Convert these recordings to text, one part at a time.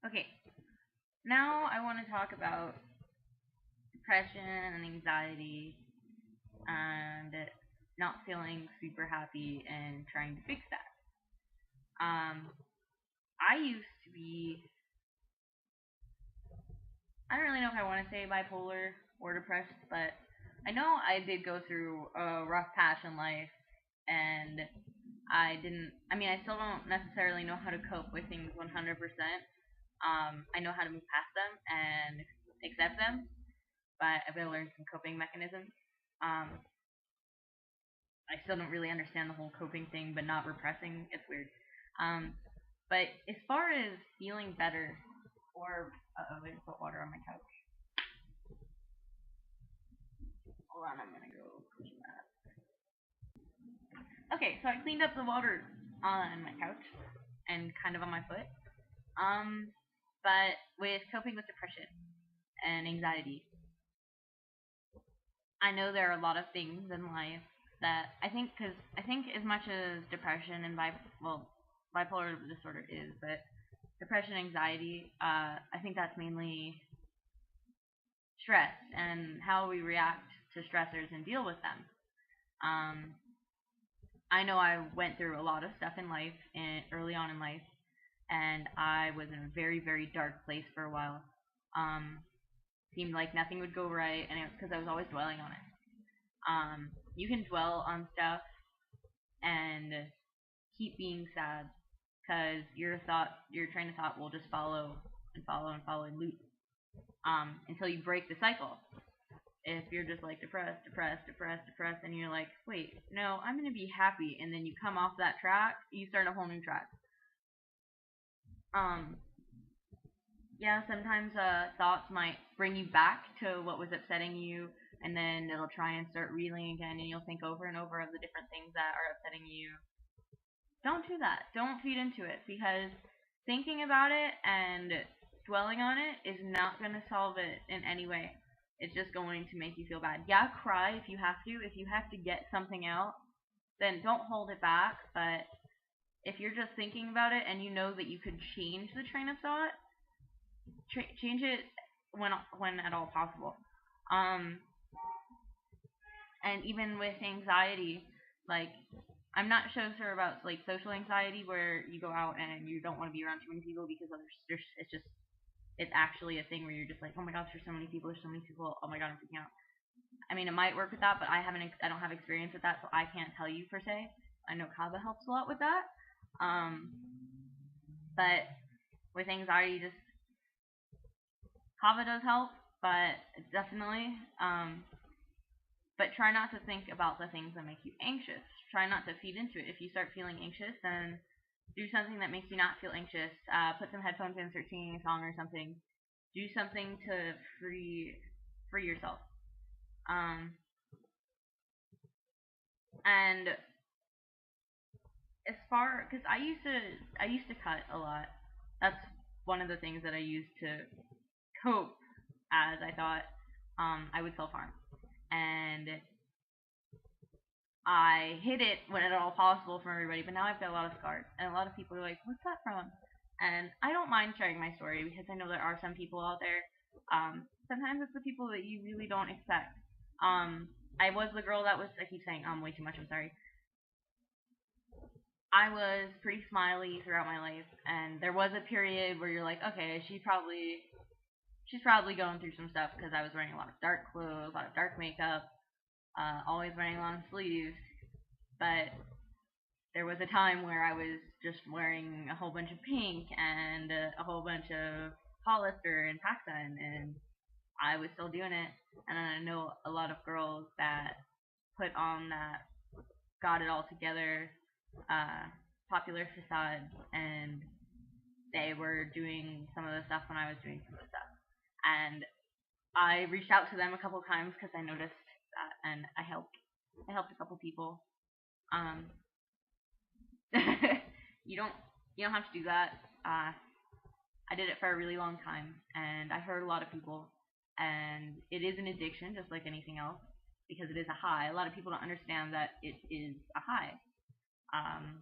Okay, now I want to talk about depression and anxiety and not feeling super happy and trying to fix that. I used to be, I don't really know if I want to say bipolar or depressed, but I know I did go through a rough patch in life and I still don't necessarily know how to cope with things 100%. I know how to move past them and accept them, but I've got to learn some coping mechanisms. Um, I still don't really understand the whole coping thing, but not repressing. It's weird. Um, but as far as feeling better, or I just put water on my couch. Hold on, I'm gonna go clean that. Okay, so I cleaned up the water on my couch and kind of on my foot. Um, but with coping with depression and anxiety, I know there are a lot of things in life that I think as much as depression and bipolar disorder is, but depression, anxiety, I think that's mainly stress and how we react to stressors and deal with them. Um, I know I went through a lot of stuff in life early on in life, and I was in a very very dark place for a while. Um, Seemed like nothing would go right, and it was because I was always dwelling on it. You can dwell on stuff and keep being sad because your train of thought will just follow and follow and follow and loop until you break the cycle. If you're just like depressed, depressed, depressed, depressed, and you're like, wait, no, I'm gonna be happy, and then you come off that track, you start a whole new track. Um, yeah, sometimes thoughts might bring you back to what was upsetting you, and then it'll try and start reeling again, and you'll think over and over of the different things that are upsetting you. Don't do that. Don't feed into it because thinking about it and dwelling on it is not going to solve it in any way. It's just going to make you feel bad. Yeah, cry if you have to. If you have to get something out, then don't hold it back. But if you're just thinking about it and you know that you could change the train of thought, change it when at all possible. Um, and even with anxiety, like I'm not so sure about like social anxiety where you go out and you don't want to be around too many people because it's actually a thing where you're just like, oh my gosh, there's so many people, oh my god, I'm freaking out. I mean, it might work with that, but I don't have experience with that, so I can't tell you per se. I know Kava helps a lot with that. Um, but with anxiety, just Kava does help, but definitely. But try not to think about the things that make you anxious. Try not to feed into it. If you start feeling anxious, then do something that makes you not feel anxious. Put some headphones in, start singing a song or something. Do something to free yourself. And as far, because I used to cut a lot. That's one of the things that I used to cope, as I thought I would self harm, and I hid it when at all possible from everybody. But now I've got a lot of scars, and a lot of people are like, "What's that from?" And I don't mind sharing my story because I know there are some people out there. Sometimes it's the people that you really don't expect. I was the girl that was. I keep saying way too much. I'm sorry. I was pretty smiley throughout my life, and there was a period where you're like, okay, she's probably going through some stuff because I was wearing a lot of dark clothes, a lot of dark makeup, always wearing long sleeves. But there was a time where I was just wearing a whole bunch of pink and a whole bunch of Hollister and PacSun, and I was still doing it. And I know a lot of girls that put on that got it all together, popular facade, and they were doing some of the stuff when I was doing some of the stuff. And I reached out to them a couple of times because I noticed that, and I helped. I helped a couple people. Um, you don't you don't have to do that. I did it for a really long time, and I hurt a lot of people. And it is an addiction, just like anything else, because it is a high. A lot of people don't understand that it is a high. Um,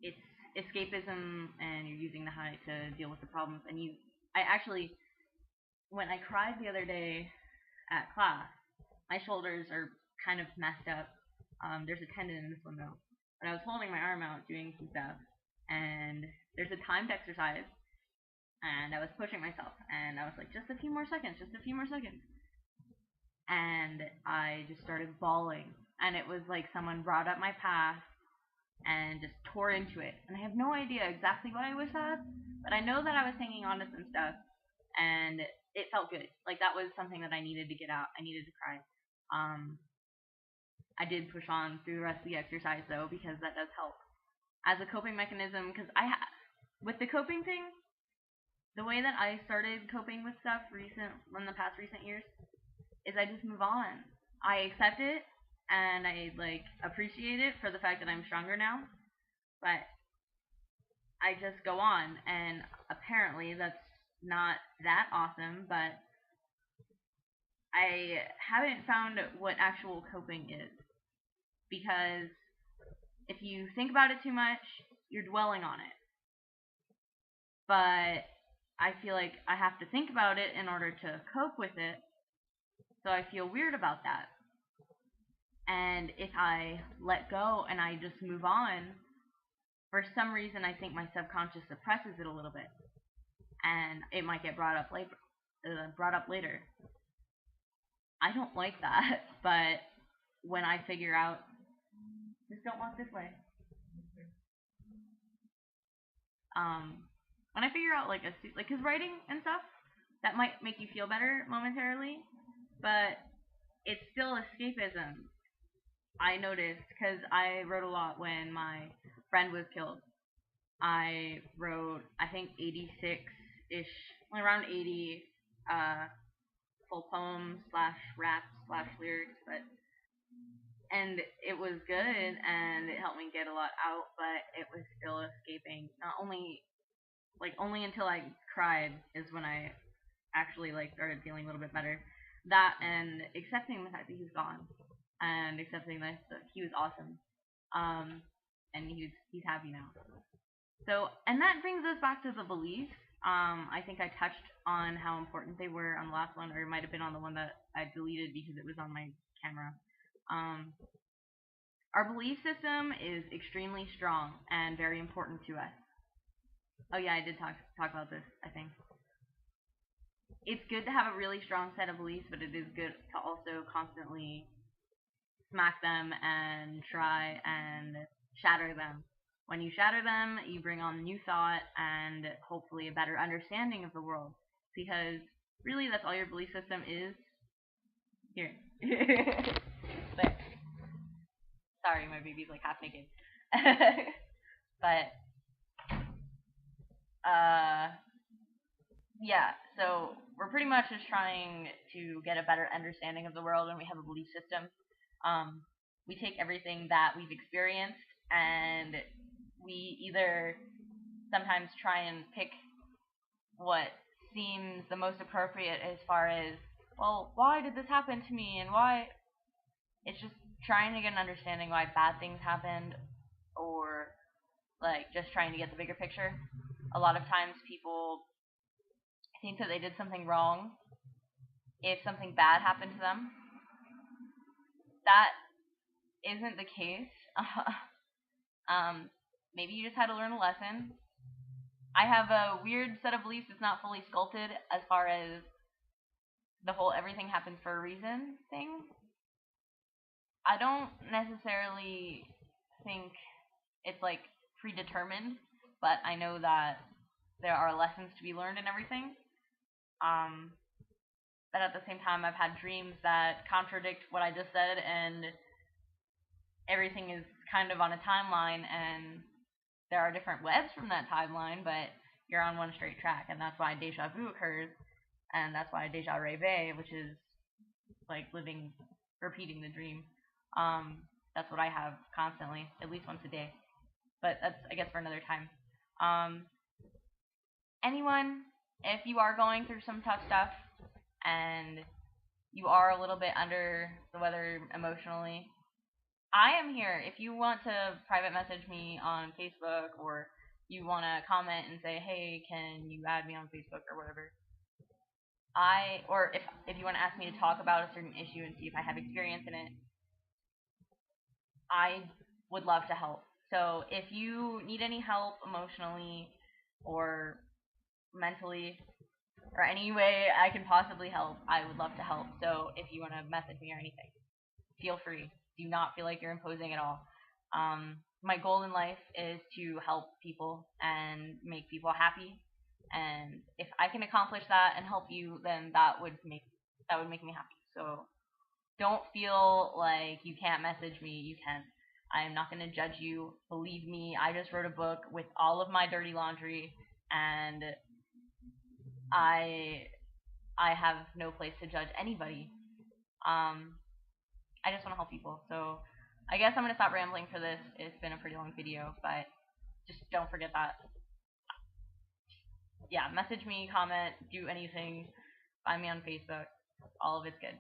it's escapism and you're using the high to deal with the problems. And I actually, when I cried the other day at class, my shoulders are kind of messed up. There's a tendon in this one though. But I was holding my arm out doing some stuff, and there's a timed exercise, and I was pushing myself, and I was like, just a few more seconds, just a few more seconds. And I just started bawling, and it was like someone brought up my past and just tore into it. And I have no idea exactly why I was sad, but I know that I was hanging on to some stuff, and it felt good. Like, that was something that I needed to get out. I needed to cry. I did push on through the rest of the exercise, though, because that does help. As a coping mechanism, because with the coping thing, the way that I started coping with stuff in the past recent years is I just move on. I accept it, and I, like, appreciate it for the fact that I'm stronger now, but I just go on, and apparently that's not that awesome, but I haven't found what actual coping is, because if you think about it too much, you're dwelling on it. But I feel like I have to think about it in order to cope with it, so I feel weird about that. And if I let go and I just move on, for some reason I think my subconscious suppresses it a little bit, and it might get brought up later. I don't like that, but when I figure out, just don't walk this way. When I figure out because writing and stuff, that might make you feel better momentarily, but it's still escapism. I noticed, because I wrote a lot when my friend was killed. I wrote, I think, 86-ish, around 80 full poems / rap / lyrics, and it was good, and it helped me get a lot out, but it was still escaping. Not only until I cried is when I actually started feeling a little bit better. That, and accepting the fact that he's gone, and accepting that he was awesome, and he's happy now. So, and that brings us back to the beliefs. I think I touched on how important they were on the last one, or it might have been on the one that I deleted because it was on my camera. Our belief system is extremely strong and very important to us. Oh yeah, I did talk about this, I think. It's good to have a really strong set of beliefs, but it is good to also constantly smack them and try and shatter them. When you shatter them, you bring on new thought and hopefully a better understanding of the world. Because really, that's all your belief system is. Here. But, sorry, my baby's half naked. But yeah, so we're pretty much just trying to get a better understanding of the world, and we have a belief system. We take everything that we've experienced, and we either sometimes try and pick what seems the most appropriate as far as, well, why did this happen to me, and why? It's just trying to get an understanding why bad things happened, or just trying to get the bigger picture. A lot of times people think that they did something wrong if something bad happened to them. That isn't the case. Maybe you just had to learn a lesson. I have a weird set of beliefs that's not fully sculpted as far as the whole everything happens for a reason thing. I don't necessarily think it's predetermined, but I know that there are lessons to be learned in everything. But at the same time, I've had dreams that contradict what I just said, and everything is kind of on a timeline, and there are different webs from that timeline, but you're on one straight track, and that's why deja vu occurs, and that's why deja rêve, which is repeating the dream. That's what I have constantly, at least once a day. But that's, I guess, for another time. Anyone, if you are going through some tough stuff and you are a little bit under the weather emotionally, I am here. If you want to private message me on Facebook or you want to comment and say, hey, can you add me on Facebook or whatever. Or if you want to ask me to talk about a certain issue and see if I have experience in it, I would love to help. So if you need any help emotionally or mentally or any way I can possibly help, I would love to help. So if you want to message me or anything, feel free. Do not feel like you're imposing at all. My goal in life is to help people and make people happy. And if I can accomplish that and help you, then that would make me happy. So don't feel like you can't message me. You can. I am not going to judge you. Believe me, I just wrote a book with all of my dirty laundry, and I I have no place to judge anybody. Um, I just want to help people. So I guess I'm gonna stop rambling for this. It's been a pretty long video, but just don't forget that. Yeah, message me, comment, do anything. Find me on Facebook. All of it's good.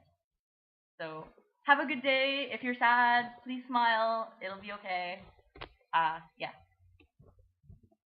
So have a good day. If you're sad, please smile. It'll be okay. Yeah.